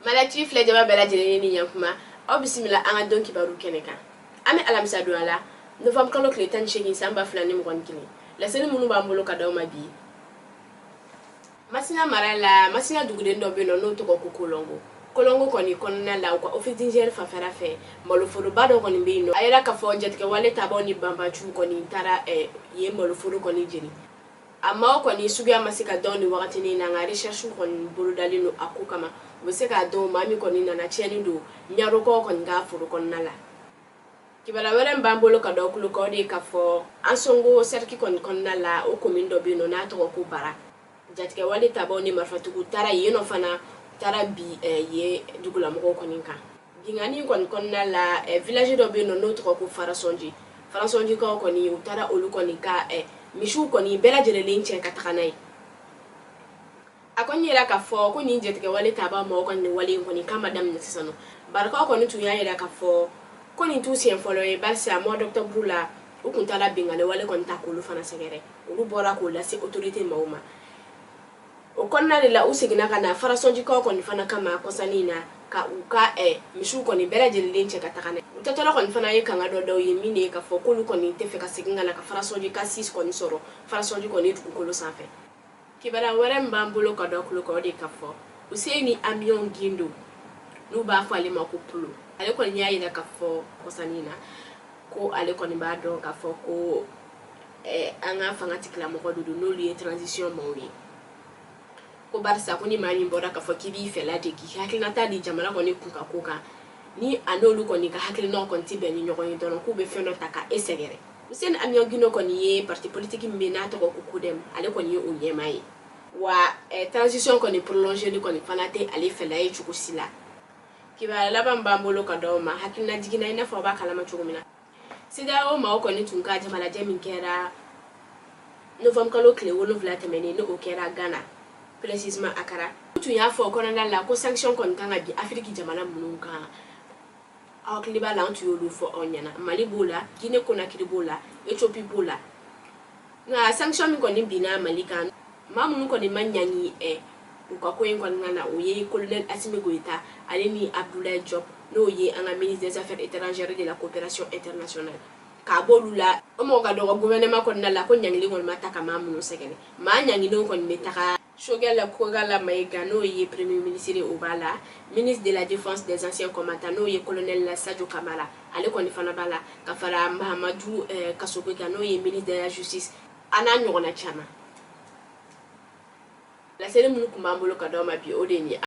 Malati filɛ jama bɛɛ lajɛlen ni ɲankuma aw bisimila an ka dɔn kibaru kɛnɛ kan an bɛ alamisa don la novembre kalo tile 18 san 2021 laseli minnu b'an bolo ka d'aw ma bi Masina mara la Masina duguden dɔ bɛ yen n'o tɔgɔ ko Kolongo kɔni kɔnɔna la u ka office d'hygiène fanfɛla fɛ maloforoba dɔ kɔni bɛ yen a yɛrɛ ka fɔ jatigɛwale tabaw ni banbanciw kɔni taara ye maloforo kɔni jeni a maaw kɔni suguya ma se ka dɔn ni wagati ni na nka recherche kɔni bolodalen don a ko kama u bɛ se k'a dɔn maa min kɔni nana tiɲɛni don ɲarokɔ kɔni ka foro kɔnɔna la kibara wɛrɛ b'an bolo ka dɔ kulo kɔ de ka fɔ an songo cercle kɔni kɔnɔna la o commune dɔ bɛ yen n'a tɔgɔ ko Bara jatigɛwale tabaw ni marifatigiw taara yen nɔ fana taara bi ye dugulamɔgɔw kɔni kan bingani kɔni kɔnɔna la village dɔ bɛ yen n'o tɔgɔ ko Farasɔnji kaw kɔni u taara olu kɔni ka misiw kɔni bɛɛ lajɛlen cɛ ka taga n'a ye a kɔni yɛrɛ ka fɔ ko nin jatigɛwale tabaw mɔgɔ kɔni wale in kɔni k'a ma daminɛ sisan nɔ barikaw kɔni tun y'a yɛrɛ ka fɔ ko nin t'u siɲɛ fɔlɔ ye barisa mois d'octobre la u kun taara bingani wale kɔni ta k'olu fana sɛgɛrɛ olu bɔra k'o lase autorité maaw ma o kɔnɔna de la u seginna ka na Farasɔnjikaw kɔni fana kama kɔsani na ka u ka misiw kɔni bɛɛ lajɛlen cɛ ka taga n'a ye u tatɔla kɔni fana ye kanga dɔ daw ye min ye ka fɔ k'olu kɔni tɛ fɛ ka segin ka na ka Farasɔnjika 6 kɔni sɔrɔ Farasɔnji kɔni dugukolo sanfɛ kibara wɛrɛ min b'an bolo ka dɔ kulo kɔ de ka fɔ Useni Amion Gindo n'u b'a fɔ ale ma ko Pulo ale kɔni y'a yira ka fɔ kɔsani na ko ale kɔni b'a dɔn ka fɔ ko an ka fanga tigilamɔgɔ de don n'olu ye transition maaw ye ko barisa ko ni maa min bɔra ka fɔ k'i b'i fɛla de k'i hakilinata di jamana kɔni kun ka ko kan ni a n'olu kɔni ka hakilinaw kɔni tɛ bɛn ni ɲɔgɔn ye dɔrɔn k'u bɛ fɛn dɔ ta ka sɛgɛrɛ Useni Amion Gindo kɔni ye parti politique min bɛ n'a tɔgɔ ko CODEM ale kɔni ye o ɲɛmaa ye wa transition kɔni prolongée kɔni fana tɛ ale fɛla ye cogo si la kibaruya laban b'an bolo ka d'aw ma hakilina jiginna i n'a fɔ a b'a kalama cogo min na CEDEAO maaw kɔni tun ka jamalajɛ min kɛra novembre kalo tile 7 tɛmɛnen n'o kɛra Ghana précisément Accra tun y'a fɔ kɔnɔna la ko sanction kɔni kan ka bi Afrique jamana minnu kan aw hakili b'a la an tun y'olu fɔ aw ɲɛna Mali b'o la Guinée Conakry b'o la Ethiopie b'o la nka sanction min kɔni binna Mali kan maa minnu kɔni ma ɲangi u ka ko in kɔnɔna na o ye colonel Assimi Goïta ale ni Abdoulaye Diop n'o ye an ka ministre des affaires étrangères et de la coopération internationale k'a b'olu la o mɔgɔ ka dɔgɔ gouvernement kɔnɔna la ko ɲangili kɔni ma ta ka maa minnu sɛgɛrɛ maa ɲangilenw kɔni bɛ taga Shogela Kogala Maïga n'o ye premier ministre o b'a la ministre de la défense des anciens combattants n'o ye colonel Sadio Kamara ale kɔni fana b'a la ka fara Mahamadou Kassoko kan n'o ye ministre de la justice a n'a ɲɔgɔnna caman laseli minnu kun b'an bolo ka d'aw ma bi o de ye